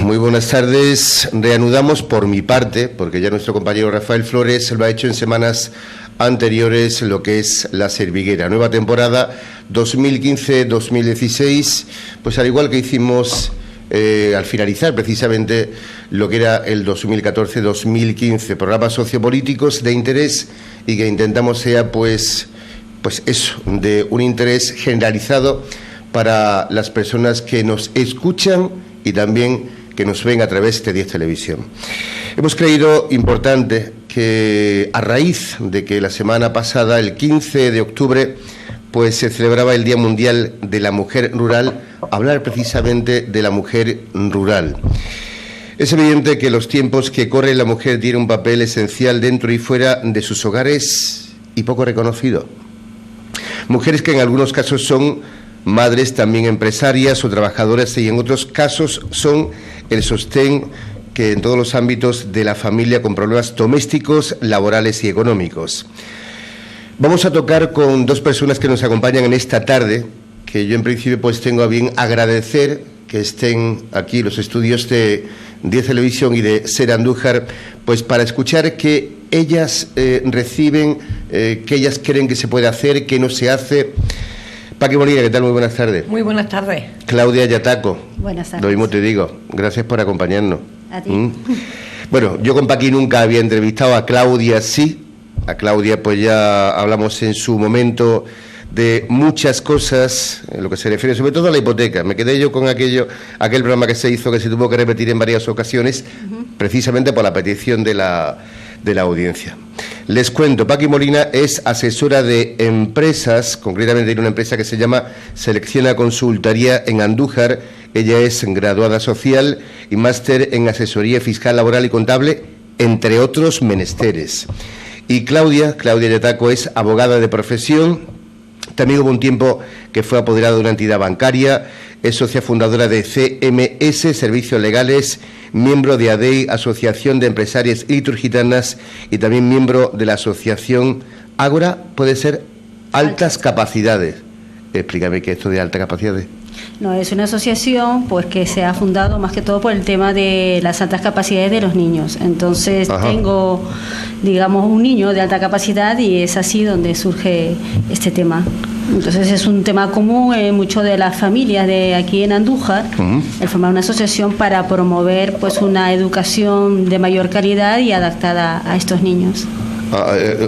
Muy buenas tardes. Reanudamos por mi parte, porque ya nuestro compañero Rafael Flores lo ha hecho en semanas anteriores, lo que es La Serviguera. Nueva temporada 2015-2016, pues al igual que hicimos al finalizar precisamente lo que era el 2014-2015, programas sociopolíticos de interés y que intentamos sea pues eso, de un interés generalizado para las personas que nos escuchan y también que nos ven a través de 10 Televisión. Hemos creído importante que a raíz de que la semana pasada, el 15 de octubre, pues se celebraba el Día Mundial de la Mujer Rural, hablar precisamente de la mujer rural. Es evidente que los tiempos que corre la mujer tiene un papel esencial dentro y fuera de sus hogares y poco reconocido. Mujeres que en algunos casos son madres, también empresarias o trabajadoras, y en otros casos son el sostén que en todos los ámbitos de la familia con problemas domésticos, laborales y económicos. Vamos a tocar con dos personas que nos acompañan en esta tarde, que yo en principio pues tengo a bien agradecer que estén aquí los estudios de 10 Televisión y de Ser Andújar, pues para escuchar que ellas reciben, que ellas creen que se puede hacer, que no se hace. Paqui Molina, ¿qué tal? Muy buenas tardes. Muy buenas tardes. Claudia Yataco. Buenas tardes. Lo mismo te digo. Gracias por acompañarnos. A ti. Bueno, yo con Paqui nunca había entrevistado, a Claudia sí. A Claudia pues ya hablamos en su momento de muchas cosas, en lo que se refiere sobre todo a la hipoteca. Me quedé yo con aquel programa que se hizo, que se tuvo que repetir en varias ocasiones, precisamente por la petición de la audiencia. Les cuento, Paqui Molina es asesora de empresas, concretamente tiene una empresa que se llama Selecciona Consultoría en Andújar. Ella es graduada social y máster en asesoría fiscal, laboral y contable, entre otros menesteres. Y Claudia Yataco es abogada de profesión, también hubo un tiempo que fue apoderada de una entidad bancaria, es socia fundadora de CMS, Servicios Legales, miembro de ADEI, Asociación de Empresarias Iturgitanas, y también miembro de la asociación Ágora, puede ser Altas Capacidades. Explícame qué es esto de altas capacidades. No, es una asociación pues que se ha fundado más que todo por el tema de las altas capacidades de los niños. Entonces tengo, digamos, un niño de alta capacidad y es así donde surge este tema. Entonces es un tema común en muchas de las familias de aquí en Andújar, el formar una asociación para promover pues una educación de mayor calidad y adaptada a estos niños.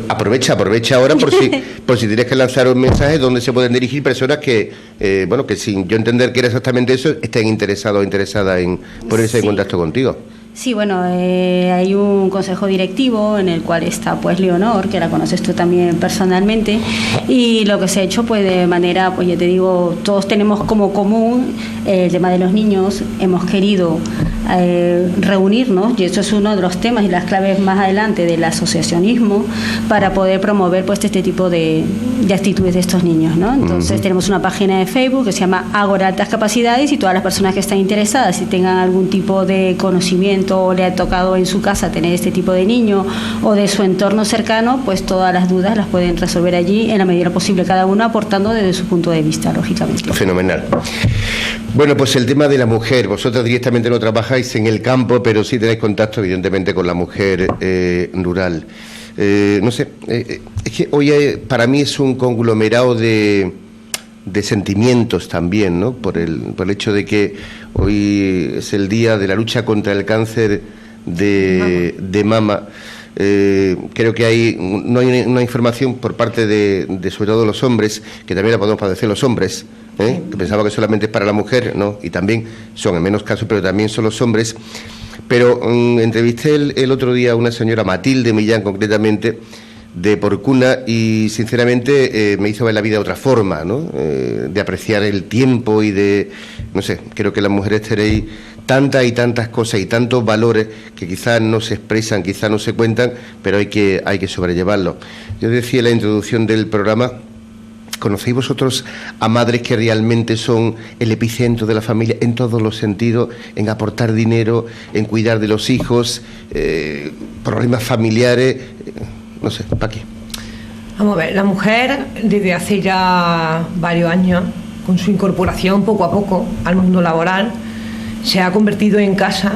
Aprovecha ahora por si tienes que lanzar un mensaje donde se pueden dirigir personas que, que sin yo entender que era exactamente eso, estén interesados o interesadas en ponerse en contacto contigo. Sí, bueno, hay un consejo directivo en el cual está pues Leonor, que la conoces tú también personalmente, y lo que se ha hecho pues de manera, pues ya te digo, todos tenemos como común el tema de los niños. Hemos querido reunirnos, y eso es uno de los temas y las claves más adelante del asociacionismo, para poder promover pues este tipo de actitudes de estos niños, ¿no? Entonces tenemos una página de Facebook que se llama Ágora Altas Capacidades, y todas las personas que están interesadas, si tengan algún tipo de conocimiento o le ha tocado en su casa tener este tipo de niño o de su entorno cercano, pues todas las dudas las pueden resolver allí en la medida posible, cada uno aportando desde su punto de vista, lógicamente. Fenomenal. Bueno, pues el tema de la mujer, vosotros directamente no trabajáis en el campo, pero sí tenéis contacto evidentemente con la mujer rural. No sé, es que hoy para mí es un conglomerado de sentimientos también, ¿no? Por el hecho de que hoy es el día de la lucha contra el cáncer de mama. Creo que no hay una información por parte de sobre todo los hombres, que también la podemos padecer los hombres, que pensaba que solamente es para la mujer, ¿no? Y también son en menos casos, pero también son los hombres. Pero entrevisté el otro día a una señora, Matilde Millán concretamente, de Porcuna, y sinceramente me hizo ver la vida de otra forma, ¿no? De apreciar el tiempo y de, no sé, creo que las mujeres tenéis tantas y tantas cosas y tantos valores que quizás no se expresan, quizás no se cuentan, pero hay que sobrellevarlos. Yo decía en la introducción del programa, ¿conocéis vosotros a madres que realmente son el epicentro de la familia en todos los sentidos, en aportar dinero, en cuidar de los hijos, problemas familiares? No sé, Paqui. Vamos a ver, la mujer desde hace ya varios años, con su incorporación poco a poco al mundo laboral, se ha convertido en casa,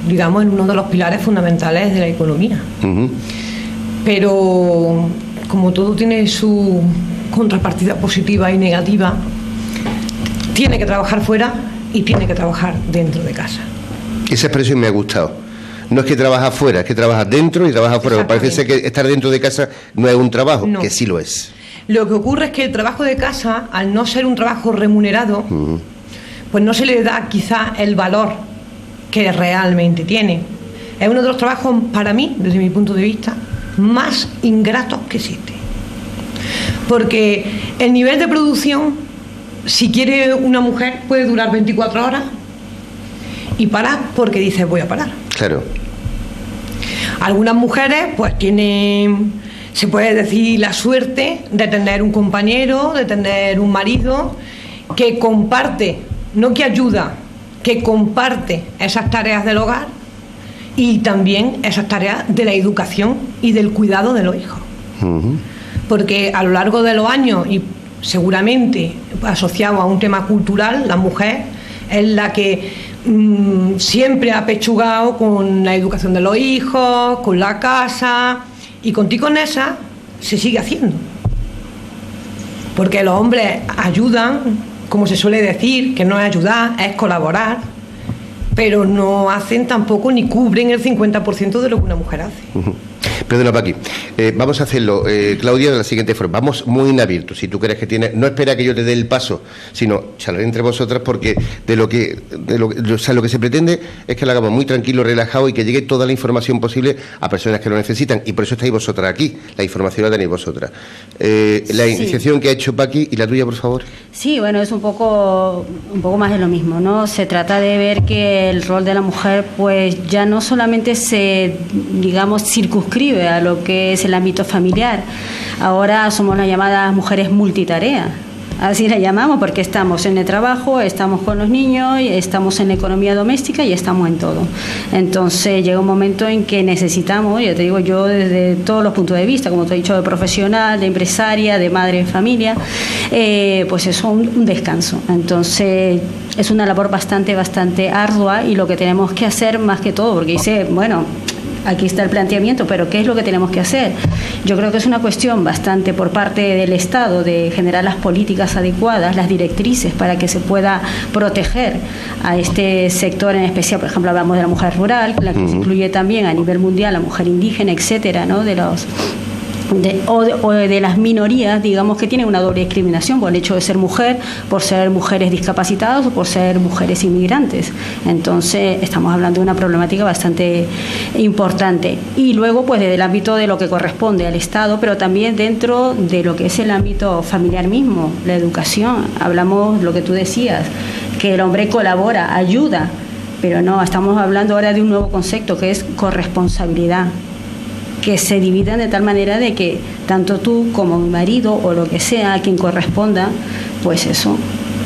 digamos, en uno de los pilares fundamentales de la economía. Pero como todo tiene su contrapartida positiva y negativa, tiene que trabajar fuera y tiene que trabajar dentro de casa. Esa expresión me ha gustado. No es que trabajas fuera, es que trabajas dentro y trabajas fuera. Parece ser que estar dentro de casa no es un trabajo, no. Que sí lo es. Lo que ocurre es que el trabajo de casa, al no ser un trabajo remunerado, pues no se le da quizá el valor que realmente tiene. Es uno de los trabajos, para mí, desde mi punto de vista, más ingratos que existe. Porque el nivel de producción, si quiere una mujer, puede durar 24 horas y parar porque dice voy a parar. Claro. Algunas mujeres pues tienen, se puede decir, la suerte de tener un compañero, de tener un marido que comparte, no que ayuda, que comparte esas tareas del hogar y también esas tareas de la educación y del cuidado de los hijos. Porque a lo largo de los años, y seguramente asociado a un tema cultural, la mujer es la que siempre ha pechugado con la educación de los hijos, con la casa, y contigo con esa se sigue haciendo. Porque los hombres ayudan, como se suele decir, que no es ayudar, es colaborar, pero no hacen tampoco ni cubren el 50% de lo que una mujer hace. Perdona, Paqui, vamos a hacerlo, Claudia, de la siguiente forma. Vamos muy en abierto. Si tú crees que tienes, no espera que yo te dé el paso, sino charlar entre vosotras, porque lo que se pretende es que lo hagamos muy tranquilo, relajado y que llegue toda la información posible a personas que lo necesitan. Y por eso estáis vosotras aquí. La información la tenéis vosotras. La iniciación que ha hecho Paqui y la tuya, por favor. Sí, bueno, es un poco más de lo mismo, ¿no? Se trata de ver que el rol de la mujer, pues ya no solamente se, digamos, circunscribe a lo que es el ámbito familiar. Ahora somos las llamadas mujeres multitarea. Así la llamamos porque estamos en el trabajo, estamos con los niños, estamos en la economía doméstica y estamos en todo. Entonces llega un momento en que necesitamos, ya te digo yo, desde todos los puntos de vista, como te he dicho, de profesional, de empresaria, de madre de familia, pues eso, un descanso. Entonces es una labor bastante ardua y lo que tenemos que hacer más que todo, porque dice, bueno, aquí está el planteamiento, pero ¿qué es lo que tenemos que hacer? Yo creo que es una cuestión bastante por parte del Estado de generar las políticas adecuadas, las directrices para que se pueda proteger a este sector en especial. Por ejemplo, hablamos de la mujer rural, la que se incluye también a nivel mundial la mujer indígena, etcétera, ¿no? O de las minorías, digamos, que tienen una doble discriminación por el hecho de ser mujer, por ser mujeres discapacitadas o por ser mujeres inmigrantes. Entonces estamos hablando de una problemática bastante importante. Y luego, pues desde el ámbito de lo que corresponde al Estado, pero también dentro de lo que es el ámbito familiar mismo, la educación. Hablamos, lo que tú decías, que el hombre colabora, ayuda, pero no, estamos hablando ahora de un nuevo concepto que es corresponsabilidad, que se dividan de tal manera de que tanto tú como mi marido o lo que sea, a quien corresponda, pues eso,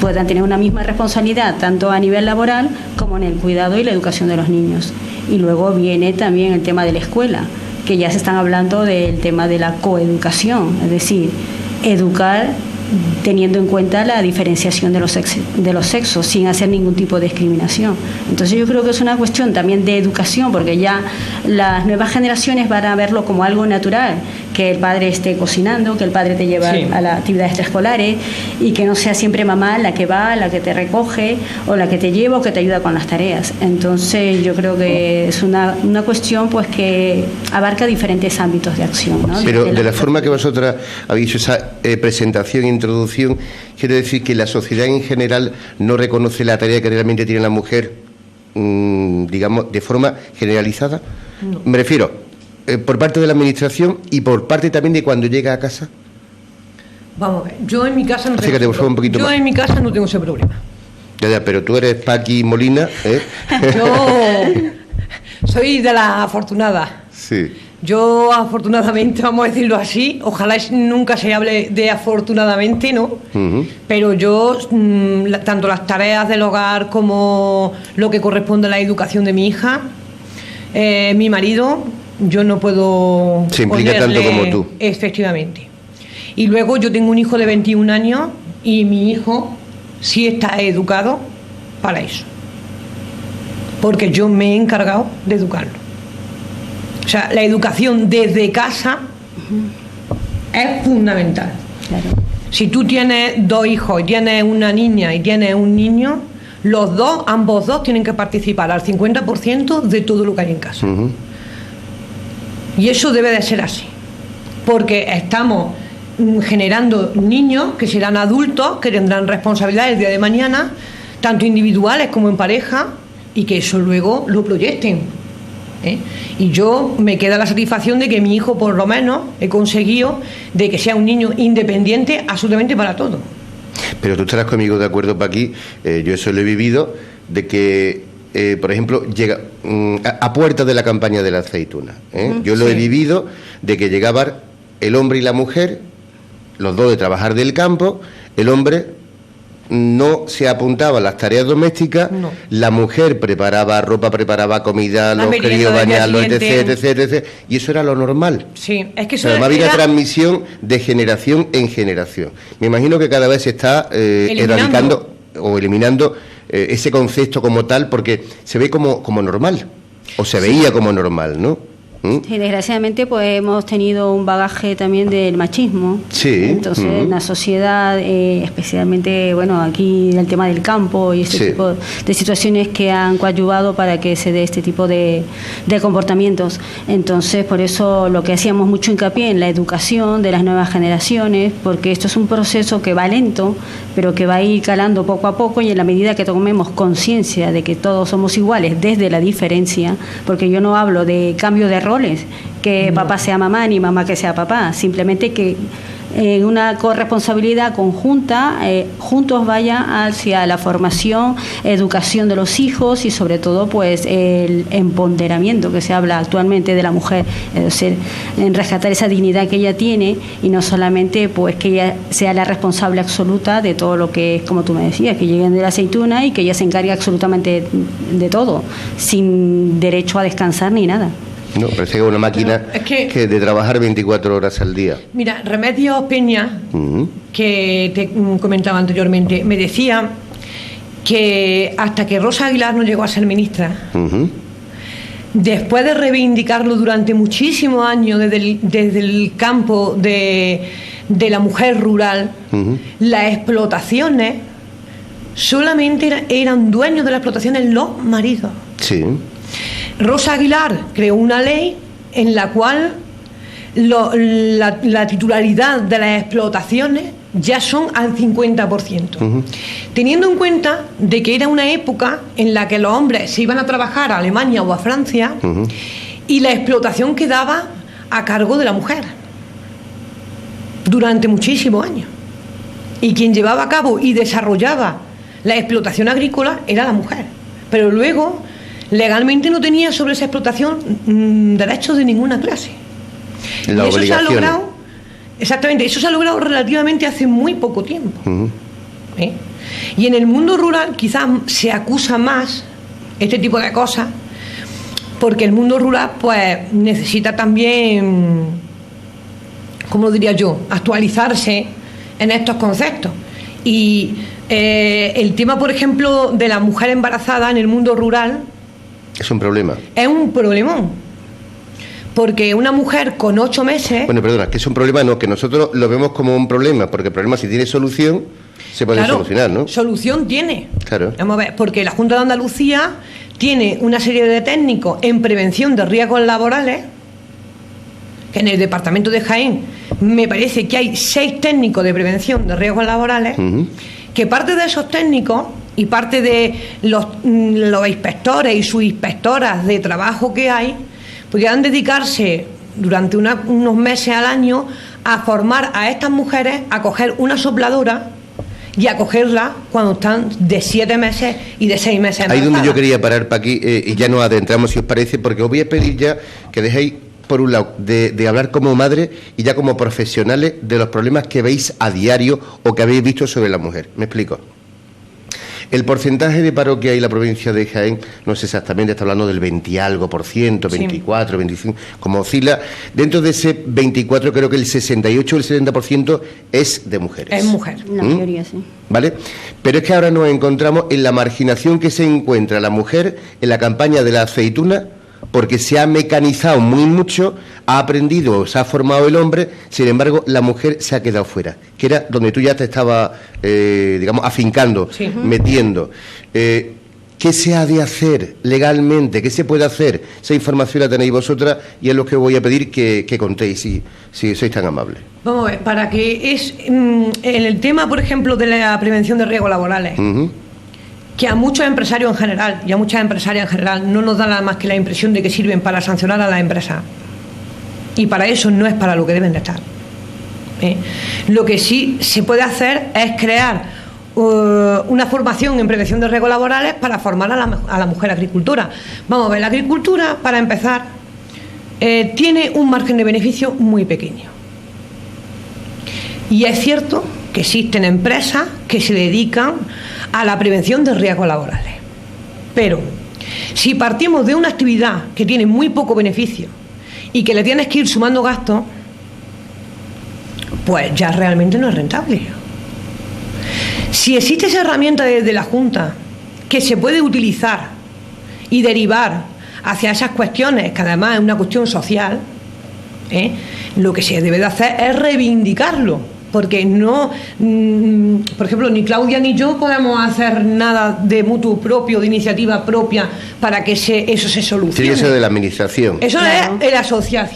puedan tener una misma responsabilidad tanto a nivel laboral como en el cuidado y la educación de los niños. Y luego viene también el tema de la escuela, que ya se están hablando del tema de la coeducación, es decir, educar teniendo en cuenta la diferenciación de los sexos sin hacer ningún tipo de discriminación. Entonces yo creo que es una cuestión también de educación, porque ya las nuevas generaciones van a verlo como algo natural, que el padre esté cocinando, que el padre te lleva a las actividades extraescolares y que no sea siempre mamá la que va, la que te recoge o la que te lleva o que te ayuda con las tareas. Entonces yo creo que es una cuestión pues que abarca diferentes ámbitos de acción, ¿no? Pero de la forma que vosotras habéis hecho esa presentación e introducción, quiero decir que la sociedad en general no reconoce la tarea que realmente tiene la mujer, digamos, de forma generalizada. No. Me refiero, por parte de la administración y por parte también de cuando llega a casa. Vamos a ver, yo en mi casa no Fíjate, por favor, un poquito yo más. En mi casa no tengo ese problema. Ya, pero tú eres Paqui Molina, ¿eh? Yo soy de la afortunada. Sí. Yo, afortunadamente, vamos a decirlo así, ojalá nunca se hable de afortunadamente, ¿no? Pero yo, tanto las tareas del hogar como lo que corresponde a la educación de mi hija, mi marido, yo no puedo... Se implica tanto como tú. Efectivamente. Y luego yo tengo un hijo de 21 años y mi hijo sí está educado para eso. porque yo me he encargado de educarlo. O sea, la educación desde casa es fundamental. Claro. Si tú tienes 2 hijos y tienes una niña y tienes un niño, ambos dos tienen que participar al 50% de todo lo que hay en casa. Y eso debe de ser así, porque estamos generando niños que serán adultos, que tendrán responsabilidades el día de mañana, tanto individuales como en pareja, y que eso luego lo proyecten. Y yo me queda la satisfacción de que mi hijo, por lo menos, he conseguido de que sea un niño independiente absolutamente para todo. Pero tú estarás conmigo de acuerdo, Paqui, yo eso lo he vivido, de que, por ejemplo, llega a puerta de la campaña de la aceituna. Yo lo he vivido, de que llegaban el hombre y la mujer, los dos de trabajar del campo, el hombre no se apuntaba a las tareas domésticas, la mujer preparaba ropa, preparaba comida, los críos bañarlos, etc. Y eso era lo normal. Sí, es que eso además había una transmisión de generación en generación. Me imagino que cada vez se está erradicando o eliminando ese concepto como tal, porque se ve como normal, o se veía como normal, ¿no? Sí, desgraciadamente pues hemos tenido un bagaje también del machismo. Sí. Entonces en la sociedad, especialmente, bueno, aquí el tema del campo y este tipo de situaciones que han coadyuvado para que se dé este tipo de comportamientos. Entonces, por eso lo que hacíamos mucho hincapié en la educación de las nuevas generaciones, porque esto es un proceso que va lento, pero que va a ir calando poco a poco, y en la medida que tomemos conciencia de que todos somos iguales desde la diferencia, porque yo no hablo de cambio de roles, que papá sea mamá ni mamá que sea papá, simplemente que una corresponsabilidad conjunta, juntos vaya hacia la formación, educación de los hijos y sobre todo pues el empoderamiento que se habla actualmente de la mujer, es decir, en rescatar esa dignidad que ella tiene y no solamente pues que ella sea la responsable absoluta de todo lo que es, como tú me decías, que lleguen de la aceituna y que ella se encargue absolutamente de todo, sin derecho a descansar ni nada. No, parece que es una máquina que de trabajar 24 horas al día. Mira, Remedios Peña, que te comentaba anteriormente, me decía que hasta que Rosa Aguilar no llegó a ser ministra, después de reivindicarlo durante muchísimos años desde el campo de la mujer rural, las explotaciones solamente eran dueños de las explotaciones los maridos. Sí. Rosa Aguilar creó una ley en la cual la titularidad de las explotaciones ya son al 50%. Teniendo en cuenta de que era una época en la que los hombres se iban a trabajar a Alemania o a Francia y la explotación quedaba a cargo de la mujer durante muchísimos años. Y quien llevaba a cabo y desarrollaba la explotación agrícola era la mujer. Pero luego legalmente no tenía sobre esa explotación derechos de ninguna clase. Y eso se ha logrado, exactamente, eso se ha logrado relativamente hace muy poco tiempo. Y en el mundo rural quizás se acusa más este tipo de cosas, porque el mundo rural pues necesita también, ¿cómo diría yo?, actualizarse en estos conceptos. Y el tema, por ejemplo, de la mujer embarazada en el mundo rural es un problema. Es un problemón. Porque una mujer con 8 meses... Bueno, perdona, que es un problema, no, que nosotros lo vemos como un problema, porque el problema, si tiene solución, se puede solucionar, ¿no? Solución tiene. Claro. Vamos a ver, porque la Junta de Andalucía tiene una serie de técnicos en prevención de riesgos laborales, que en el departamento de Jaén me parece que hay 6 técnicos de prevención de riesgos laborales, que parte de esos técnicos y parte de los inspectores y subinspectoras de trabajo que hay, podrían dedicarse durante unos meses al año a formar a estas mujeres a coger una sopladora y a cogerla cuando están de 7 meses y de 6 meses embarazadas. Ahí donde yo quería parar, Paqui, y ya nos adentramos, si os parece, porque os voy a pedir ya que dejéis, por un lado, de hablar como madre y ya como profesionales de los problemas que veis a diario o que habéis visto sobre la mujer. Me explico. El porcentaje de paro que hay en la provincia de Jaén, no sé exactamente, está hablando del 20 y algo por ciento, 24, 25, como oscila. Dentro de ese 24, creo que el 68 o el 70% es de mujeres. Es mujer. La mayoría, sí. ¿Vale? Pero es que ahora nos encontramos en la marginación que se encuentra la mujer en la campaña de la aceituna, porque se ha mecanizado muy mucho, ha aprendido, se ha formado el hombre, sin embargo, la mujer se ha quedado fuera, que era donde tú ya te estabas, digamos, afincando, metiendo. ¿Qué se ha de hacer legalmente? ¿Qué se puede hacer? Esa información la tenéis vosotras y es lo que voy a pedir que contéis, si sois tan amables. Vamos a ver, para que en el tema, por ejemplo, de la prevención de riesgos laborales, que a muchos empresarios en general y a muchas empresarias en general no nos da nada más que la impresión de que sirven para sancionar a las empresas, y para eso no es para lo que deben de estar. Lo que sí se puede hacer es crear una formación en prevención de riesgos laborales para formar a la mujer agricultora. Vamos a ver, la agricultura, para empezar, tiene un margen de beneficio muy pequeño. Y es cierto que existen empresas que se dedican a la prevención de riesgos laborales. Pero si partimos de una actividad que tiene muy poco beneficio y que le tienes que ir sumando gastos, pues ya realmente no es rentable. Si existe esa herramienta desde la Junta que se puede utilizar y derivar hacia esas cuestiones, que además es una cuestión social, lo que se debe de hacer es reivindicarlo, porque no, por ejemplo, ni Claudia ni yo podemos hacer nada de mutuo propio, de iniciativa propia, para que eso se solucione. Sería eso de la administración. Eso claro. Es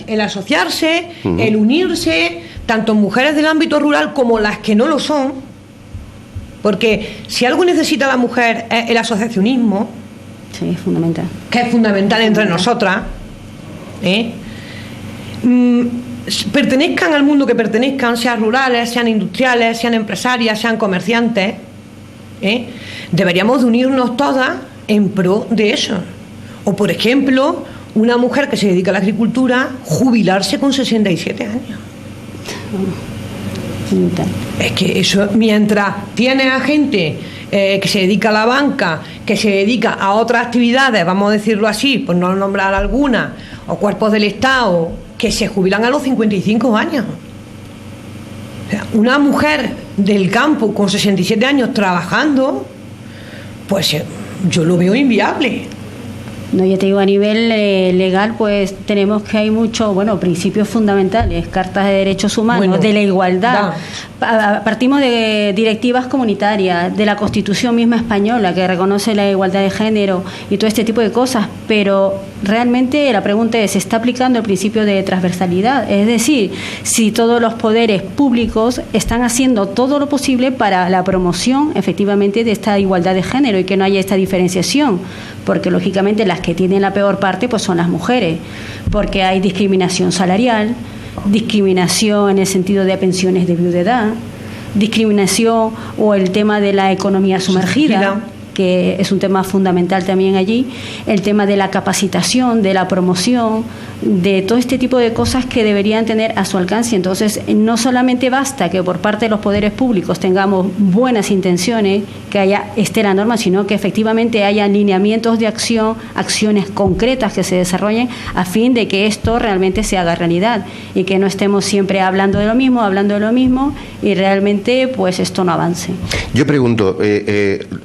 el asociarse, el unirse, tanto mujeres del ámbito rural como las que no lo son, porque si algo necesita la mujer es el asociacionismo. Sí, es fundamental. Que es fundamental entre nosotras. Pertenezcan al mundo que pertenezcan, sean rurales, sean industriales, sean empresarias, sean comerciantes, deberíamos de unirnos todas en pro de eso. O, por ejemplo, una mujer que se dedica a la agricultura, jubilarse con 67 años. Es que eso, mientras tienes a gente que se dedica a la banca, que se dedica a otras actividades, vamos a decirlo así, por no nombrar alguna, o cuerpos del Estado, que se jubilan a los 55 años. O sea, una mujer del campo con 67 años trabajando, pues yo lo veo inviable. No, ya te digo, a nivel legal, pues tenemos que hay muchos, principios fundamentales, cartas de derechos humanos, de la igualdad. Partimos de directivas comunitarias, de la Constitución misma española, que reconoce la igualdad de género y todo este tipo de cosas, pero realmente la pregunta es, ¿se está aplicando el principio de transversalidad? Es decir, si todos los poderes públicos están haciendo todo lo posible para la promoción, efectivamente, de esta igualdad de género y que no haya esta diferenciación, porque lógicamente las que tienen la peor parte pues son las mujeres, porque hay discriminación salarial, discriminación en el sentido de pensiones de viudedad, discriminación o el tema de la economía sumergida, que es un tema fundamental también allí, el tema de la capacitación, de la promoción, de todo este tipo de cosas que deberían tener a su alcance. Entonces, no solamente basta que por parte de los poderes públicos tengamos buenas intenciones, que esté la norma, sino que efectivamente haya lineamientos de acción, acciones concretas que se desarrollen a fin de que esto realmente se haga realidad y que no estemos siempre hablando de lo mismo y realmente pues esto no avance. Yo pregunto,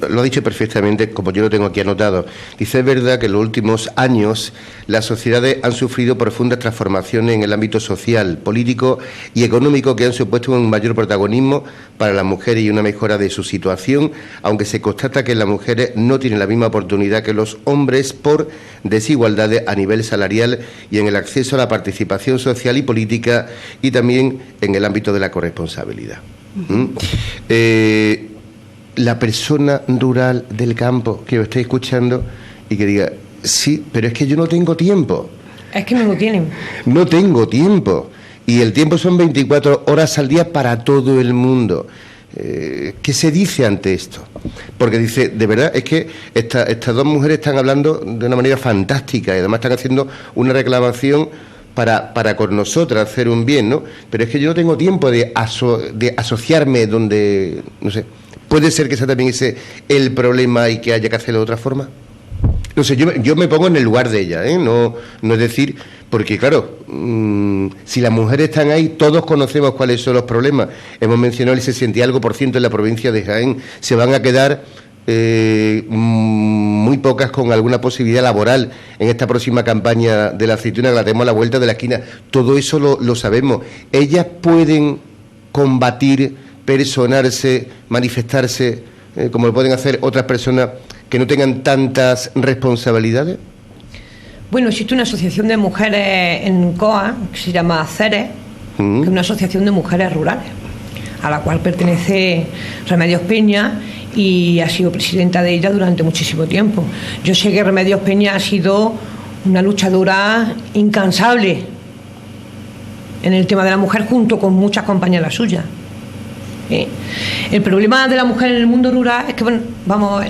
lo ha dicho perfectamente, como yo lo tengo aquí anotado, dice, es verdad que en los últimos años las sociedades han sufrido profundas transformaciones en el ámbito social, político y económico que han supuesto un mayor protagonismo para las mujeres y una mejora de su situación, aunque se constata que las mujeres no tienen la misma oportunidad que los hombres por desigualdades a nivel salarial y en el acceso a la participación social y política y también en el ámbito de la corresponsabilidad. La persona rural del campo que os esté escuchando y que diga, sí, pero es que yo no tengo tiempo. Es que no lo tienen. No tengo tiempo. Y el tiempo son 24 horas al día para todo el mundo. ¿Qué se dice ante esto? Porque dice, de verdad, es que estas dos mujeres están hablando de una manera fantástica y además están haciendo una reclamación para con nosotras hacer un bien, ¿no? Pero es que yo no tengo tiempo de asociarme donde, no sé, ¿Puede ser que sea también ese el problema y que haya que hacerlo de otra forma? No sé, yo me pongo en el lugar de ella, ¿eh? No es decir, porque claro, si las mujeres están ahí, todos conocemos cuáles son los problemas. Hemos mencionado el 60% en la provincia de Jaén. Se van a quedar muy pocas con alguna posibilidad laboral en esta próxima campaña de la aceituna que la tenemos a la vuelta de la esquina. Todo eso lo sabemos. Ellas pueden combatir, personarse, manifestarse, como lo pueden hacer otras personas que no tengan tantas responsabilidades. Bueno, existe una asociación de mujeres en COA que se llama CERES, que es una asociación de mujeres rurales, a la cual pertenece Remedios Peña y ha sido presidenta de ella durante muchísimo tiempo. Yo sé que Remedios Peña ha sido una luchadora incansable en el tema de la mujer, junto con muchas compañeras suyas. El problema de la mujer en el mundo rural es que, bueno, vamos,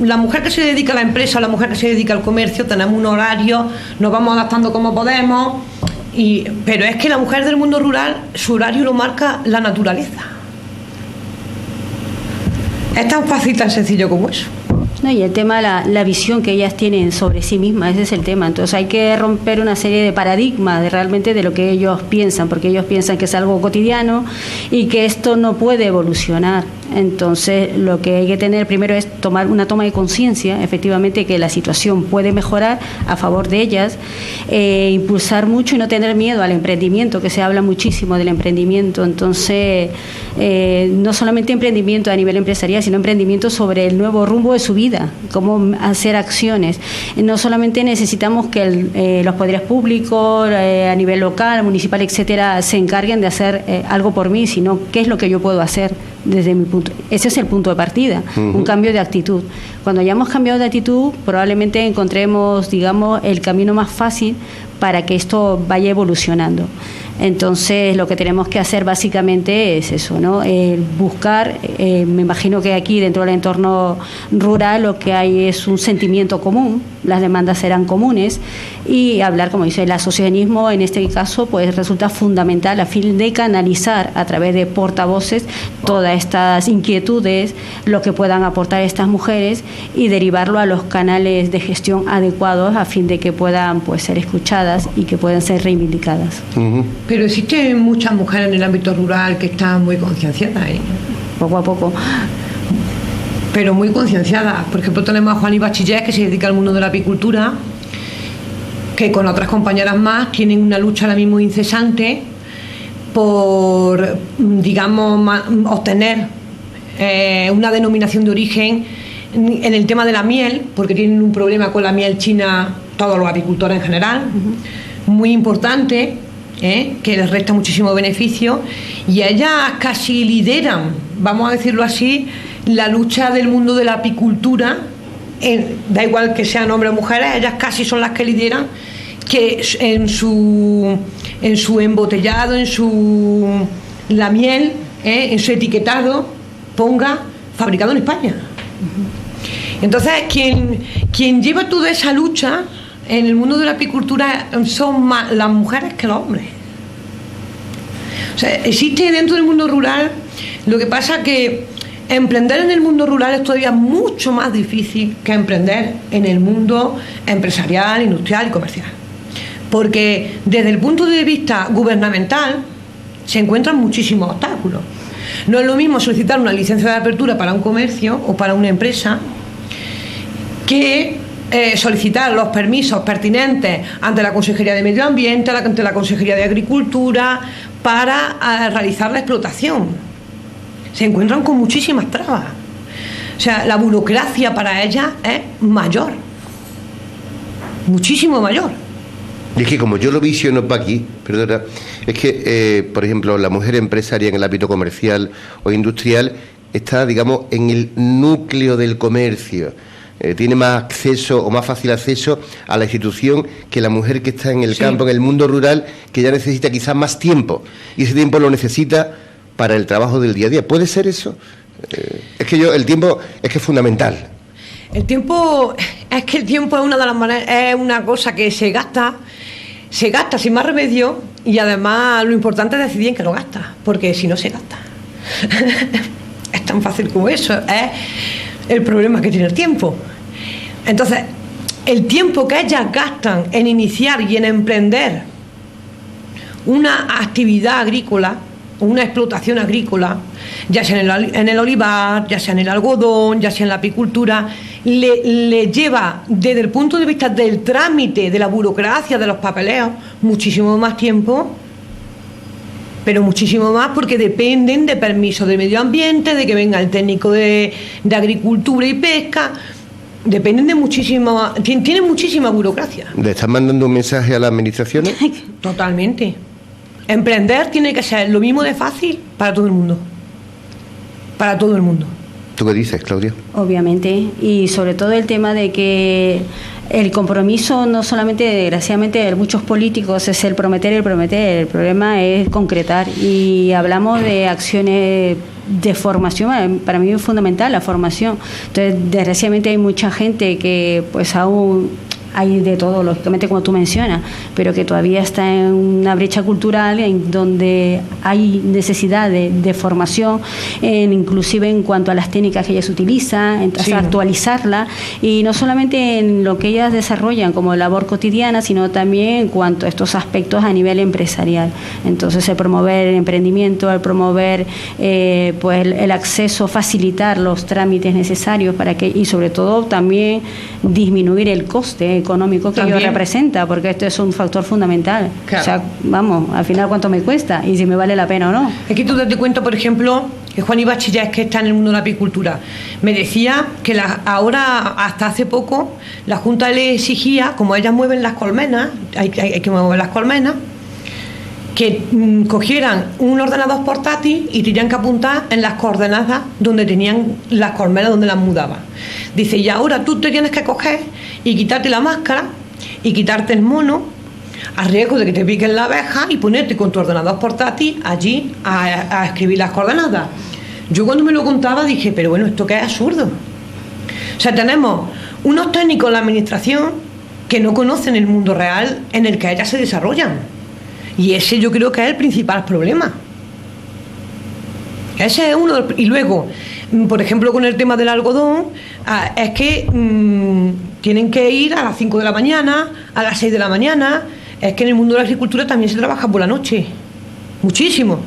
la mujer que se dedica a la empresa, la mujer que se dedica al comercio, tenemos un horario, nos vamos adaptando como podemos, pero es que la mujer del mundo rural, su horario lo marca la naturaleza. Es tan fácil, tan sencillo como eso. No, y el tema, la visión que ellas tienen sobre sí mismas, ese es el tema. Entonces hay que romper una serie de paradigmas de lo que ellos piensan, porque ellos piensan que es algo cotidiano y que esto no puede evolucionar. Entonces lo que hay que tener primero es tomar una toma de conciencia, efectivamente, que la situación puede mejorar a favor de ellas, impulsar mucho y no tener miedo al emprendimiento, que se habla muchísimo del emprendimiento. Entonces no solamente emprendimiento a nivel empresarial, sino emprendimiento sobre el nuevo rumbo de su vida, cómo hacer acciones. No solamente necesitamos que los poderes públicos a nivel local, municipal, etcétera, se encarguen de hacer algo por mí, sino qué es lo que yo puedo hacer desde mi punto. Ese es el punto de partida, un cambio de actitud. Cuando hayamos cambiado de actitud, probablemente encontremos, digamos, el camino más fácil para que esto vaya evolucionando. Entonces lo que tenemos que hacer básicamente es eso, ¿no? Buscar, me imagino que aquí dentro del entorno rural lo que hay es un sentimiento común, las demandas serán comunes, y hablar, como dice, el asociacionismo en este caso pues resulta fundamental a fin de canalizar a través de portavoces todas estas inquietudes, lo que puedan aportar estas mujeres, y derivarlo a los canales de gestión adecuados a fin de que puedan pues ser escuchadas y que puedan ser reivindicadas. Pero existen muchas mujeres en el ámbito rural que están muy concienciadas, poco a poco. Pero muy concienciadas. Por ejemplo, tenemos a Juani Bachiller, que se dedica al mundo de la apicultura, que con otras compañeras más tienen una lucha ahora mismo incesante por, digamos, obtener una denominación de origen en el tema de la miel, porque tienen un problema con la miel china todos los apicultores en general, muy importante, que les resta muchísimo beneficio, y ellas casi lideran, vamos a decirlo así, la lucha del mundo de la apicultura, da igual que sean hombres o mujeres, ellas casi son las que lideran que en su embotellado, la miel, en su etiquetado ponga fabricado en España. Entonces quien lleva toda esa lucha en el mundo de la apicultura son más las mujeres que los hombres. O sea, existe dentro del mundo rural, lo que pasa que emprender en el mundo rural es todavía mucho más difícil que emprender en el mundo empresarial, industrial y comercial. Porque desde el punto de vista gubernamental se encuentran muchísimos obstáculos. No es lo mismo solicitar una licencia de apertura para un comercio o para una empresa que solicitar los permisos pertinentes ante la Consejería de Medio Ambiente, ante la Consejería de Agricultura, para realizar la explotación. Se encuentran con muchísimas trabas. O sea, la burocracia para ellas es mayor, muchísimo mayor. Y es que como yo lo visiono para aquí, perdona, es que, por ejemplo, la mujer empresaria en el ámbito comercial o industrial está, digamos, en el núcleo del comercio. Tiene más acceso o más fácil acceso a la institución que la mujer que está en el campo, en el mundo rural, que ya necesita quizás más tiempo, y ese tiempo lo necesita para el trabajo del día a día. ¿Puede ser eso? Es que el tiempo es que es fundamental. El tiempo es una de las maneras, es una cosa que se gasta sin más remedio, y además lo importante es decidir en qué lo gasta, porque si no se gasta. Es es tan fácil como eso, es el problema que tiene el tiempo. Entonces, el tiempo que ellas gastan en iniciar y en emprender una actividad agrícola, una explotación agrícola, ya sea en el olivar, ya sea en el algodón, ya sea en la apicultura, le lleva, desde el punto de vista del trámite, de la burocracia, de los papeleos, muchísimo más tiempo, pero muchísimo más, porque dependen de permisos de medio ambiente, de que venga el técnico de agricultura y pesca, dependen de muchísima, tienen muchísima burocracia. ¿Le están mandando un mensaje a las administraciones? Totalmente. Emprender tiene que ser lo mismo de fácil para todo el mundo. Para todo el mundo. ¿Tú qué dices, Claudia? Obviamente, y sobre todo el tema de que el compromiso, no solamente, desgraciadamente, de muchos políticos es el prometer, el problema es concretar, y hablamos de acciones de formación. Para mí es fundamental la formación. Entonces, desgraciadamente hay mucha gente que pues aún hay de todo, lógicamente, como tú mencionas, pero que todavía está en una brecha cultural en donde hay necesidad de formación, inclusive en cuanto a las técnicas que ellas utilizan, Sí. actualizarla, y no solamente en lo que ellas desarrollan como labor cotidiana, sino también en cuanto a estos aspectos a nivel empresarial. Entonces, el promover el emprendimiento, el promover pues el acceso, facilitar los trámites necesarios para que, y sobre todo también disminuir el coste económico que ello representa, porque esto es un factor fundamental. Claro. O sea, vamos, al final cuánto me cuesta y si me vale la pena o no. Es que tú te cuento, por ejemplo, que Juan Ibachillas, que está en el mundo de la apicultura, me decía que ahora, hasta hace poco, la Junta le exigía, como ellas mueven las colmenas, hay que mover las colmenas, que cogieran un ordenador portátil y tenían que apuntar en las coordenadas donde tenían las colmenas, donde las mudaban. Dice, y ahora tú te tienes que coger y quitarte la máscara y quitarte el mono, a riesgo de que te piquen la abeja, y ponerte con tu ordenador portátil allí a escribir las coordenadas. Yo cuando me lo contaba dije, pero bueno, esto que es absurdo. O sea, tenemos unos técnicos en la administración que no conocen el mundo real en el que ellas se desarrollan. Y ese yo creo que es el principal problema. Ese es uno. Y luego, por ejemplo, con el tema del algodón, es que tienen que ir a las 5 de la mañana, a las 6 de la mañana. Es que en el mundo de la agricultura también se trabaja por la noche. Muchísimo.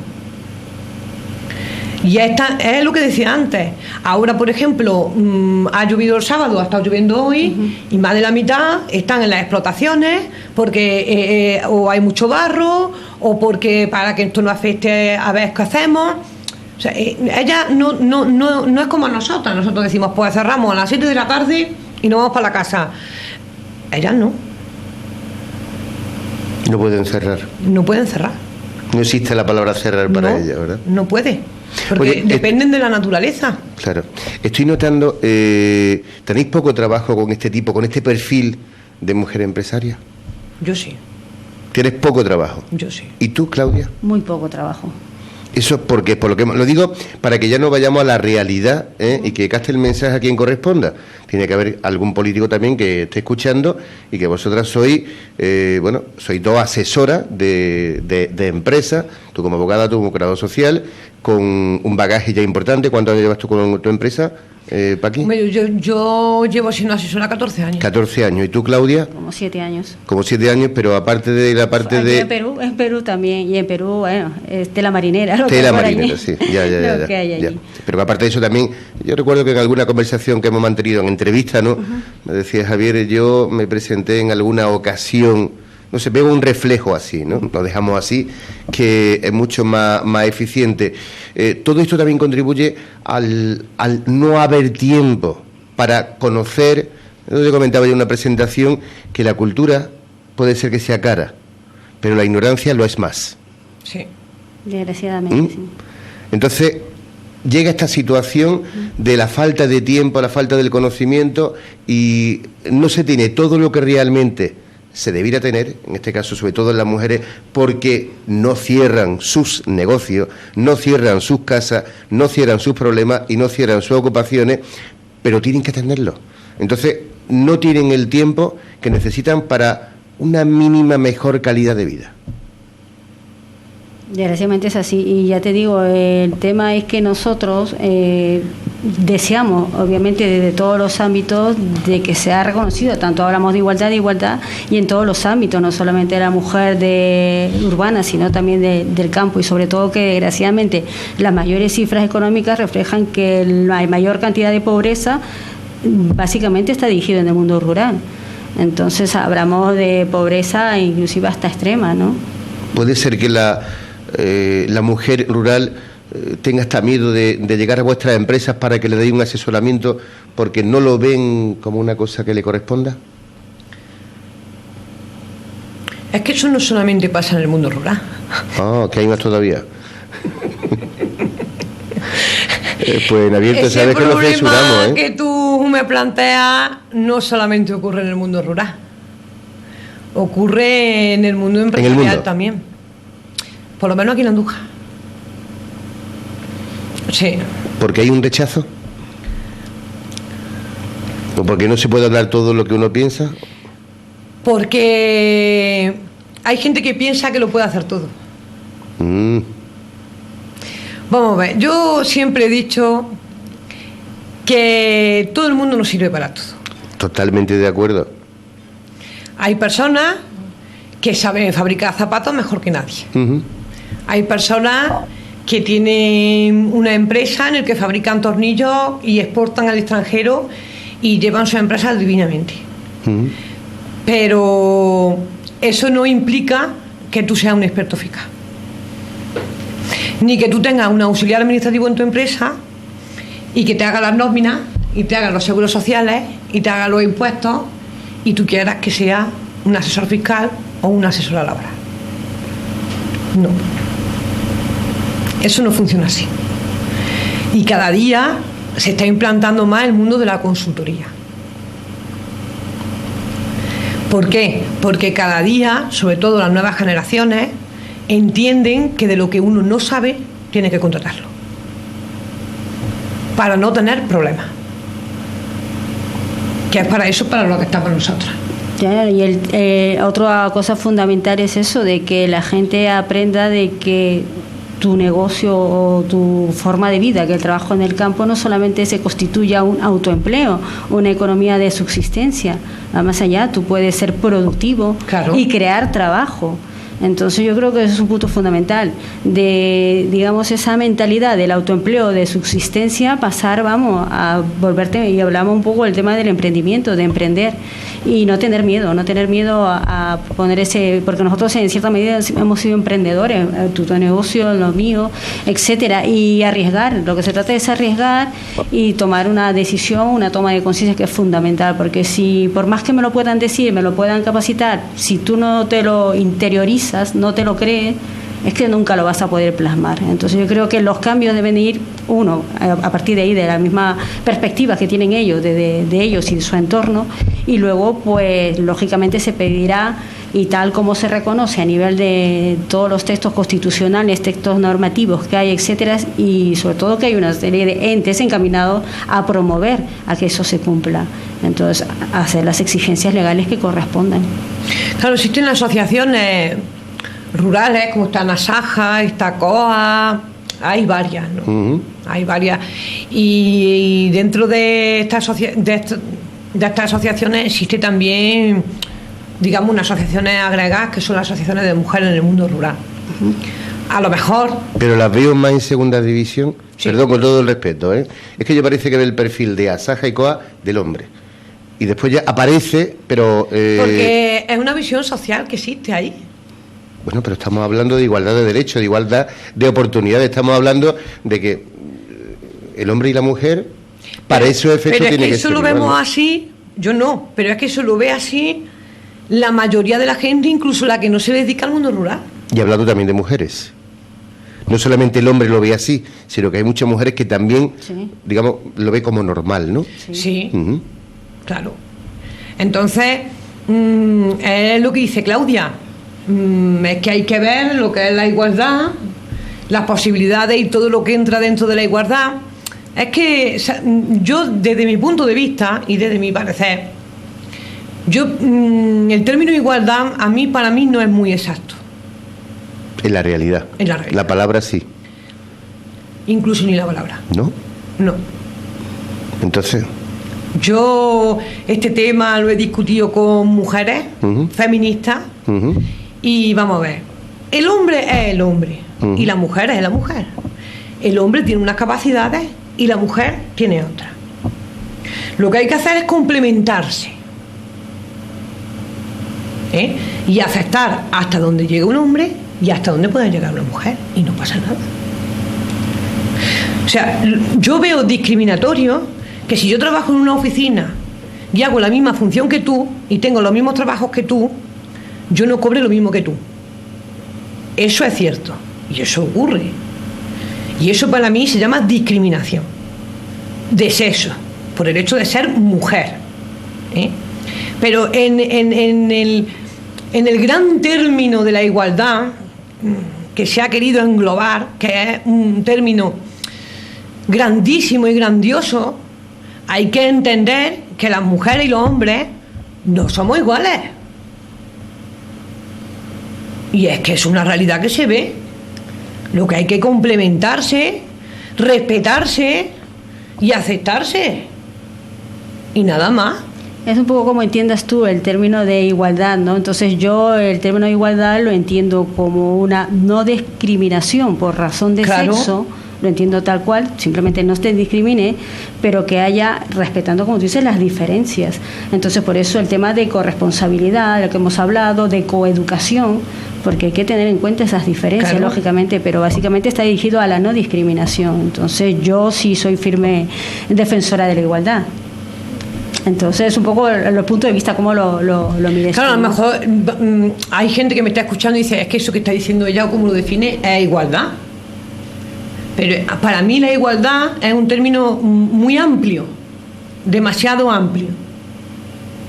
Y es lo que decía antes. Ahora, por ejemplo, ha llovido el sábado, ha estado lloviendo hoy, y más de la mitad están en las explotaciones porque o hay mucho barro, o porque para que esto no afecte a ver qué hacemos. O sea, ella no es como nosotros. Nosotros decimos, pues cerramos a las 7 de la tarde y nos vamos para la casa. Ellas no. No pueden cerrar. No pueden cerrar. No existe la palabra cerrar para ella, ¿verdad? No puede. Porque Oye, dependen de la naturaleza. Claro. Estoy notando, ¿tenéis poco trabajo con este tipo, con este perfil de mujer empresaria? Yo sí. ¿Tienes poco trabajo? Yo sí. ¿Y tú, Claudia? Muy poco trabajo. Eso es porque, por lo que lo digo, para que ya no vayamos a la realidad, y que capte el mensaje a quien corresponda. Tiene que haber algún político también que esté escuchando, y que vosotras sois, sois dos asesoras de empresa, tú como abogada, tú como operador social, con un bagaje ya importante. ¿Cuántos años llevas tú con tu empresa, Paqui? Yo llevo siendo asesora 14 años. 14 años. ¿Y tú, Claudia? Como 7 años. Como 7 años, pero aparte de la parte Aquí de... en Perú también, y en Perú, bueno, es tela marinera. Lo Tela que hay por marinera, allí. sí, ya. Lo que hay allí. Ya. Pero aparte de eso también, yo recuerdo que en alguna conversación que hemos mantenido en entrevista, ¿no? Me decía Javier, yo me presenté en alguna ocasión, no sé, veo un reflejo así, ¿no? Lo dejamos así, que es mucho más eficiente. Todo esto también contribuye al no haber tiempo para conocer. Yo te comentaba yo en una presentación que la cultura puede ser que sea cara, pero la ignorancia lo es más. Sí. Desgraciadamente, sí. Entonces, llega esta situación de la falta de tiempo, la falta del conocimiento, y no se tiene todo lo que realmente se debiera tener, en este caso sobre todo en las mujeres, porque no cierran sus negocios, no cierran sus casas, no cierran sus problemas y no cierran sus ocupaciones, pero tienen que atenderlos. Entonces, no tienen el tiempo que necesitan para una mínima mejor calidad de vida. Desgraciadamente es así, y ya te digo, el tema es que nosotros deseamos, obviamente desde todos los ámbitos, de que sea reconocido, tanto hablamos de igualdad, y en todos los ámbitos, no solamente de la mujer urbana, sino también del campo, y sobre todo que desgraciadamente las mayores cifras económicas reflejan que la mayor cantidad de pobreza básicamente está dirigido en el mundo rural. Entonces hablamos de pobreza inclusive hasta extrema, ¿no? Puede ser que la mujer rural tenga hasta miedo de llegar a vuestras empresas para que le deis un asesoramiento porque no lo ven como una cosa que le corresponda. Es que eso no solamente pasa en el mundo rural. Ah, que hay más todavía. Pues en abierto sabes que lo censuramos, ¿eh? Que tú me planteas no solamente ocurre en el mundo rural, ocurre en el mundo empresarial también. Por lo menos aquí en Andújar. Sí. ¿Porque hay un rechazo? ¿O porque no se puede hablar todo lo que uno piensa? Porque hay gente que piensa que lo puede hacer todo. Vamos a ver, yo siempre he dicho que todo el mundo no sirve para todo. Totalmente de acuerdo. Hay personas que saben fabricar zapatos mejor que nadie. Hay personas que tienen una empresa en la que fabrican tornillos y exportan al extranjero y llevan su empresa divinamente. Pero eso no implica que tú seas un experto eficaz. Ni que tú tengas un auxiliar administrativo en tu empresa y que te haga las nóminas y te haga los seguros sociales y te haga los impuestos y tú quieras que sea un asesor fiscal o una asesora laboral. No. Eso no funciona así. Y cada día se está implantando más el mundo de la consultoría. ¿Por qué? Porque cada día, sobre todo las nuevas generaciones, entienden que de lo que uno no sabe, tiene que contratarlo. Para no tener problemas. Que es para eso, para lo que estamos nosotros. Y otra cosa fundamental es eso, de que la gente aprenda de que tu negocio o tu forma de vida, que el trabajo en el campo no solamente se constituya un autoempleo, una economía de subsistencia. Va más allá, tú puedes ser productivo, claro, y crear trabajo. Entonces yo creo que eso es un punto fundamental de, digamos, esa mentalidad del autoempleo de subsistencia, pasar, a volverte, y hablamos un poco del tema del emprendimiento, de emprender y no tener miedo a poner ese, porque nosotros en cierta medida hemos sido emprendedores, tu negocio, lo mío, etcétera, y arriesgar. Lo que se trata es arriesgar y tomar una decisión, una toma de conciencia que es fundamental, porque si por más que me lo puedan decir, me lo puedan capacitar, si tú no te lo interiorizas, no te lo crees, es que nunca lo vas a poder plasmar. Entonces yo creo que los cambios deben ir, uno, a partir de ahí, de la misma perspectiva que tienen ellos, de ellos y de su entorno, y luego pues lógicamente se pedirá, y tal como se reconoce a nivel de todos los textos constitucionales, textos normativos que hay, etcétera, y sobre todo que hay una serie de entes encaminados a promover a que eso se cumpla. Entonces, hacer las exigencias legales que correspondan. Claro, existen asociaciones rurales como está Nasaja, está COA, hay varias, ¿no? Hay varias, y dentro de estas asociaciones existe también, digamos, unas asociaciones agregadas que son las asociaciones de mujeres en el mundo rural. A lo mejor. Pero las veo más en segunda división, sí. Perdón, con todo el respeto, ¿eh? Es que yo parece que ve el perfil de Asaja y COA del hombre. Y después ya aparece, pero... Porque es una visión social que existe ahí. Bueno, pero estamos hablando de igualdad de derechos, de igualdad de oportunidades. Estamos hablando de que el hombre y la mujer, para esos efectos tiene que ser. Pero es que eso lo vemos así, yo no, pero es que eso lo ve así la mayoría de la gente, incluso la que no se dedica al mundo rural. Y hablando también de mujeres. No solamente el hombre lo ve así, sino que hay muchas mujeres que también, sí, digamos, lo ve como normal, ¿no? Sí. Claro. Entonces, es lo que dice Claudia. Es que hay que ver lo que es la igualdad, las posibilidades y todo lo que entra dentro de la igualdad. Es que yo, desde mi punto de vista y desde mi parecer, el término igualdad para mí no es muy exacto. En la realidad. En la realidad. La palabra sí. Incluso ni la palabra. ¿No? No. Entonces... Yo este tema lo he discutido con mujeres feministas y vamos a ver, el hombre es el hombre y la mujer es la mujer. El hombre tiene unas capacidades y la mujer tiene otras. Lo que hay que hacer es complementarse, y aceptar hasta donde llega un hombre y hasta donde puede llegar una mujer, y no pasa nada. O sea, yo veo discriminatorio que si yo trabajo en una oficina y hago la misma función que tú y tengo los mismos trabajos que tú, yo no cobre lo mismo que tú. Eso es cierto y eso ocurre. Y eso para mí se llama discriminación de sexo, por el hecho de ser mujer. Pero en el gran término de la igualdad, que se ha querido englobar, que es un término grandísimo y grandioso, hay que entender que las mujeres y los hombres no somos iguales. Y es que es una realidad que se ve. Lo que hay que complementarse, respetarse y aceptarse. Y nada más. Es un poco como entiendas tú el término de igualdad, ¿no? Entonces yo el término de igualdad lo entiendo como una no discriminación por razón de sexo. Lo entiendo tal cual, simplemente no te discrimine, pero que haya, respetando, como tú dices, las diferencias. Entonces, por eso el tema de corresponsabilidad, de lo que hemos hablado, de coeducación, porque hay que tener en cuenta esas diferencias, lógicamente, pero básicamente está dirigido a la no discriminación. Entonces, yo sí soy firme defensora de la igualdad. Entonces, un poco los puntos de vista, cómo lo mires. Claro, a lo mejor hay gente que me está escuchando y dice, es que eso que está diciendo ella o cómo lo define es igualdad. Pero para mí la igualdad es un término muy amplio, demasiado amplio.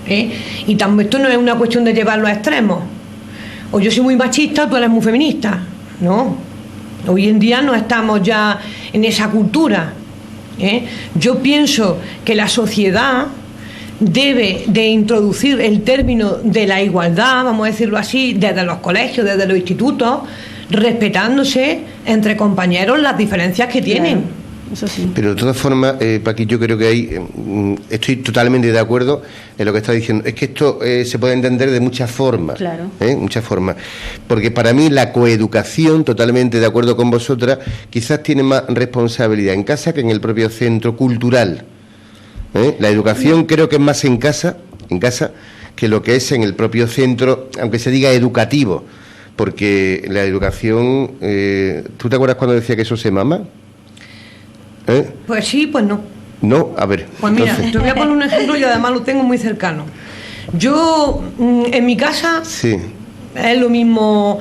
Y esto no es una cuestión de llevarlo a extremos. O yo soy muy machista, tú eres muy feminista. No. Hoy en día no estamos ya en esa cultura. Yo pienso que la sociedad debe de introducir el término de la igualdad, vamos a decirlo así, desde los colegios, desde los institutos, respetándose entre compañeros las diferencias que tienen. Claro, eso sí. Pero de todas formas, Paqui, yo creo que estoy totalmente de acuerdo en lo que está diciendo. Es que esto se puede entender de muchas formas. Claro. Muchas formas. Porque para mí la coeducación, totalmente de acuerdo con vosotras, quizás tiene más responsabilidad en casa que en el propio centro cultural. La educación creo que es más en casa, que lo que es en el propio centro, aunque se diga educativo. Porque la educación, ¿tú te acuerdas cuando decía que eso se mama? Pues sí, pues no. No, a ver. Pues mira, te voy a poner un ejemplo y además lo tengo muy cercano. Yo, en mi casa, sí, es lo mismo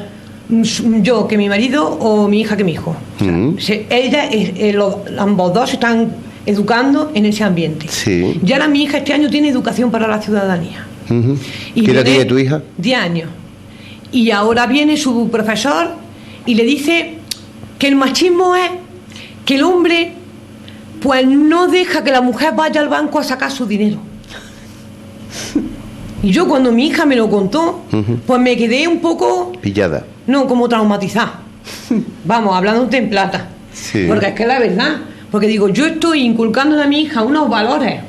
yo que mi marido o mi hija que mi hijo. O sea, ambos dos se están educando en ese ambiente. Sí. Y ahora mi hija este año tiene educación para la ciudadanía. ¿Qué edad tiene tu hija? 10 años. Y ahora viene su profesor y le dice que el machismo es que el hombre pues no deja que la mujer vaya al banco a sacar su dinero. Y yo cuando mi hija me lo contó, pues me quedé un poco... Pillada. No, como traumatizada. Vamos, hablándote en plata. Sí. Porque es que es la verdad. Porque digo, yo estoy inculcándole a mi hija unos valores,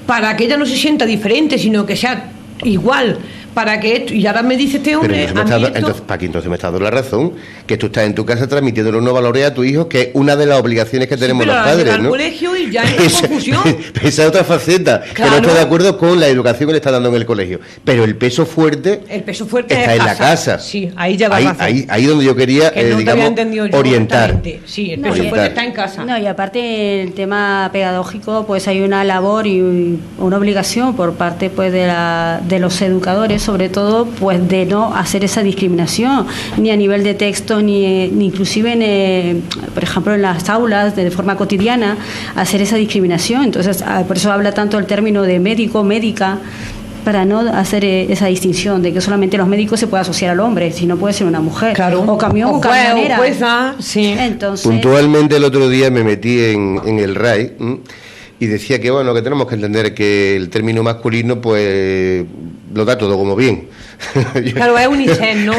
para que ella no se sienta diferente, sino que sea igual. Para que esto, y ahora me dice este hombre. Entonces, Paqui, entonces me está dando la razón, que tú estás en tu casa transmitiéndole unos valores a tu hijo, que es una de las obligaciones que tenemos los padres, ¿no? Al colegio y ya hay confusión. Esa es otra faceta, claro, que no estoy de acuerdo con la educación que le está dando en el colegio. Pero el peso fuerte está en la casa. Sí, ahí ya va ahí donde yo quería, digamos, orientar. Sí, el peso fuerte está en casa. No, y aparte el tema pedagógico, pues hay una labor y una obligación por parte pues de los educadores, sobre todo, pues de no hacer esa discriminación, ni a nivel de texto, ni inclusive, por ejemplo, en las aulas, de forma cotidiana, hacer esa discriminación. Entonces, por eso habla tanto el término de médico, médica, para no hacer esa distinción de que solamente los médicos se puede asociar al hombre, si no puede ser una mujer. Claro. O camión o camionera. Sí. Entonces, puntualmente el otro día me metí en el RAI y decía que, bueno, que tenemos que entender que el término masculino, pues, lo da todo como bien. Claro, es unisex, ¿no?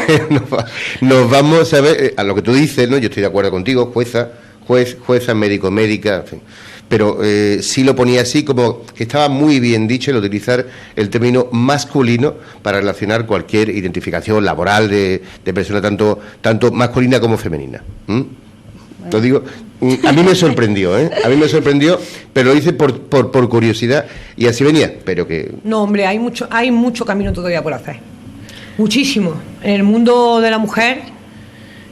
Nos vamos a ver, a lo que tú dices, ¿no? Yo estoy de acuerdo contigo, jueza, médico, médica, en fin. Pero sí lo ponía así, como que estaba muy bien dicho el utilizar el término masculino para relacionar cualquier identificación laboral de persona tanto masculina como femenina. Lo digo, a mí me sorprendió, a mí me sorprendió, pero lo hice por curiosidad y así venía, pero que... No, hombre, hay mucho camino todavía por hacer, muchísimo. En el mundo de la mujer,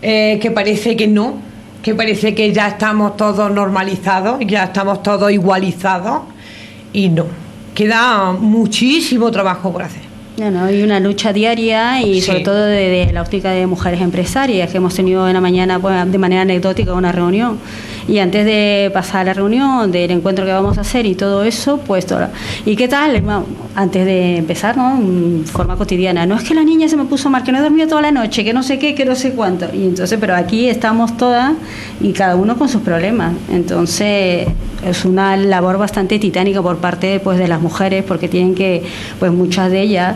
que parece que no, que parece que ya estamos todos normalizados, ya estamos todos igualizados, y no, queda muchísimo trabajo por hacer. No, hay una lucha diaria y sobre todo de la óptica de mujeres empresarias, que hemos tenido en la mañana, pues, de manera anecdótica, una reunión, y antes de pasar a la reunión, del encuentro que vamos a hacer y todo eso, pues todo. ¿Y qué tal? Bueno, antes de empezar, ¿no? En forma cotidiana, no es que la niña se me puso mal, que no he dormido toda la noche, que no sé qué, que no sé cuánto, y entonces, pero aquí estamos todas y cada uno con sus problemas, entonces es una labor bastante titánica por parte, pues, de las mujeres, porque tienen que, pues, muchas de ellas.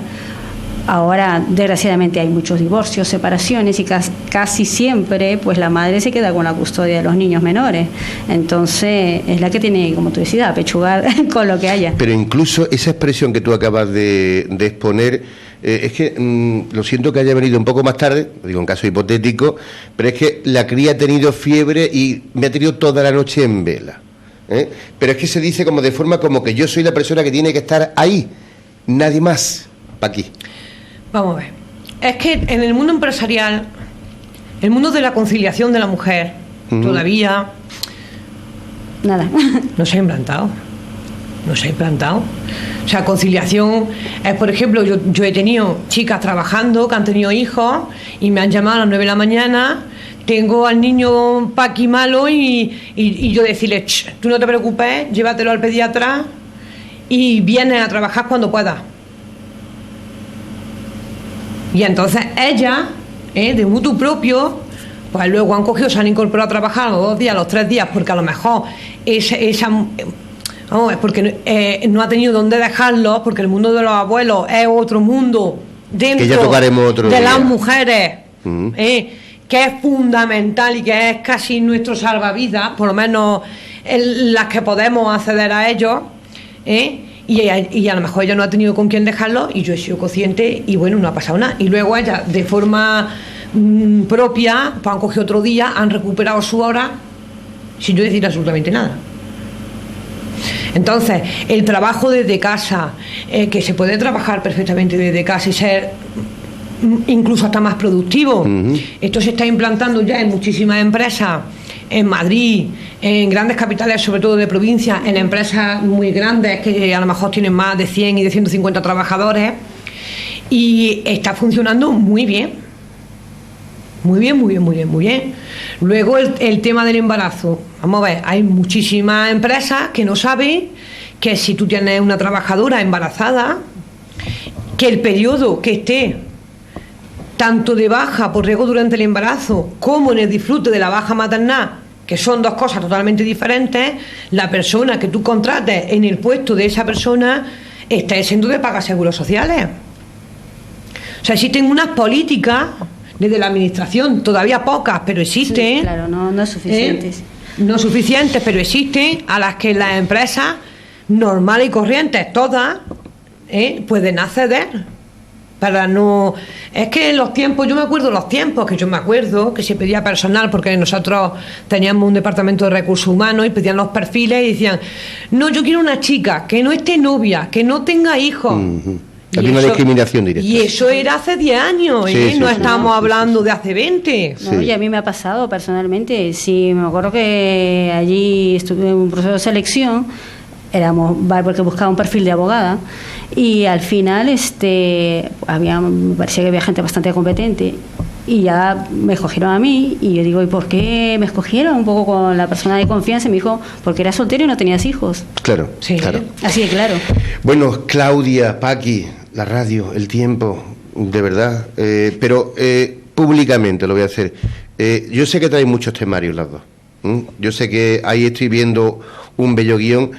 Ahora, desgraciadamente, hay muchos divorcios, separaciones y casi siempre, pues, la madre se queda con la custodia de los niños menores. Entonces, es la que tiene, como tú decías, apechugar con lo que haya. Pero incluso esa expresión que tú acabas de exponer, es que lo siento que haya venido un poco más tarde, lo digo en caso hipotético, pero es que la cría ha tenido fiebre y me ha tenido toda la noche en vela. Pero es que se dice como de forma como que yo soy la persona que tiene que estar ahí, nadie más, pa' aquí. Vamos a ver, es que en el mundo empresarial, el mundo de la conciliación de la mujer, todavía nada, no se ha implantado. O sea, conciliación es, por ejemplo, yo he tenido chicas trabajando que han tenido hijos y me han llamado a las 9 de la mañana, tengo al niño paqui malo y yo decirle, tú no te preocupes, llévatelo al pediatra y vienes a trabajar cuando puedas. Y entonces ellas, de mutuo propio, pues luego han cogido, se han incorporado a trabajar los 2 días, los 3 días, porque a lo mejor porque no ha tenido dónde dejarlos, porque el mundo de los abuelos es otro mundo dentro que ya tocaremos otro de día. Las mujeres, que es fundamental y que es casi nuestro salvavidas, por lo menos las que podemos acceder a ellos, y a lo mejor ella no ha tenido con quién dejarlo y yo he sido consciente y bueno, no ha pasado nada. Y luego ella, de forma propia, pues han cogido otro día, han recuperado su hora sin yo decir absolutamente nada. Entonces, el trabajo desde casa, que se puede trabajar perfectamente desde casa y ser incluso hasta más productivo, esto se está implantando ya en muchísimas empresas, en Madrid, en grandes capitales, sobre todo de provincia, en empresas muy grandes que a lo mejor tienen más de 100 y de 150 trabajadores, y está funcionando muy bien. Muy bien. Luego el tema del embarazo. Vamos a ver, hay muchísimas empresas que no saben que si tú tienes una trabajadora embarazada, que el periodo que esté tanto de baja por riesgo durante el embarazo como en el disfrute de la baja maternal, que son dos cosas totalmente diferentes, la persona que tú contrates en el puesto de esa persona está exento de pagar seguros sociales. O sea, existen unas políticas desde la administración, todavía pocas, pero existen. Sí, claro, no suficientes. No suficientes, pero existen, a las que las empresas normales y corrientes, todas, pueden acceder. Para no... Es que los tiempos, yo me acuerdo que se pedía personal, porque nosotros teníamos un departamento de recursos humanos y pedían los perfiles y decían, no, yo quiero una chica que no esté novia, que no tenga hijos. Había una discriminación directa. Y eso era hace 10 años, no estamos hablando de hace 20. No, y a mí me ha pasado personalmente. Sí, me acuerdo que allí estuve en un proceso de selección, porque buscaba un perfil de abogada, y al final me parecía que había gente bastante competente y ya me escogieron a mí, y yo digo, ¿y por qué me escogieron? Un poco con la persona de confianza, y me dijo, porque eras soltero y no tenías hijos. Claro, sí. Claro. Así de claro. Bueno, Claudia, Paqui, la radio, el tiempo, de verdad, pero públicamente lo voy a hacer. Yo sé que traéis muchos temarios las dos. Yo sé que ahí estoy viendo un bello guión.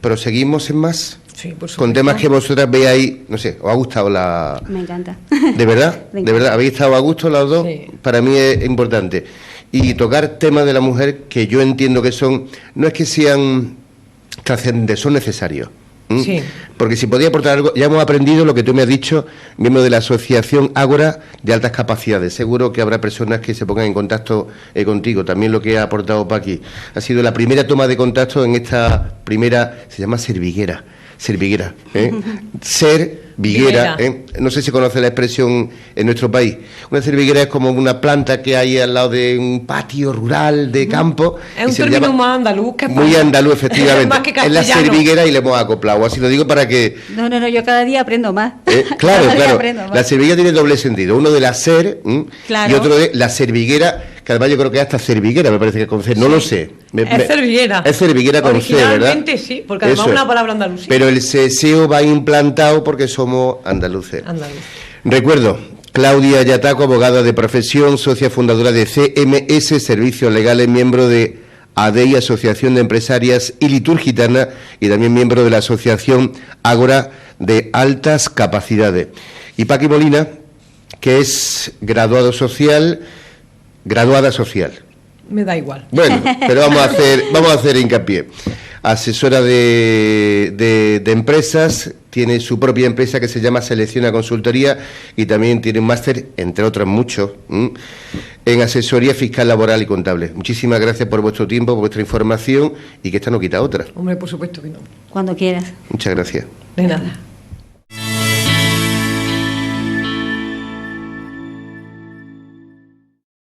¿proseguimos en más? Sí, por supuesto. Con temas que vosotras veáis, no sé, ¿os ha gustado la...? Me encanta. ¿De verdad? ¿De verdad? ¿Habéis estado a gusto los dos? Sí. Para mí es importante. Y tocar temas de la mujer que yo entiendo que son, no es que sean trascendentes, son necesarios. Sí. Porque si podía aportar algo, ya hemos aprendido lo que tú me has dicho, miembro de la Asociación Ágora de Altas Capacidades. Seguro que habrá personas que se pongan en contacto contigo. También lo que ha aportado Paqui. Ha sido la primera toma de contacto en esta primera, se llama serviguera. Serviguera, serviguera, no sé si conoce la expresión en nuestro país. Una serviguera es como una planta que hay al lado de un patio rural de campo. Es un término más andaluz que muy andaluz, efectivamente. Más que es la serviguera y le hemos acoplado. Así lo digo para que... No, yo cada día aprendo más. Claro, Cada día claro. aprendo más. La serviguera tiene doble sentido. Uno de la ser Claro. y otro de la serviguera, que además yo creo que es hasta serviguera, me parece que con C. No lo sé. Es serviguera. Es serviguera con C, ¿verdad? Originalmente sí, porque además Eso es es. una palabra andaluza. Pero el seseo va implantado porque somos andaluces. Andaluz. Recuerdo, Claudia Yataco, abogada de profesión, socia fundadora de CMS Servicios Legales, miembro de ADEI, Asociación de Empresarias y Liturgitana, y también miembro de la Asociación Ágora de Altas Capacidades. Y Paqui Molina, que es graduada social. Me da igual. Bueno, pero vamos a hacer hincapié. Asesora de empresas, tiene su propia empresa que se llama Selecciona Consultoría y también tiene un máster, entre otros muchos, en asesoría fiscal, laboral y contable. Muchísimas gracias por vuestro tiempo, por vuestra información y que esta no quita otra. Hombre, por supuesto que no. Cuando quieras. Muchas gracias. De nada.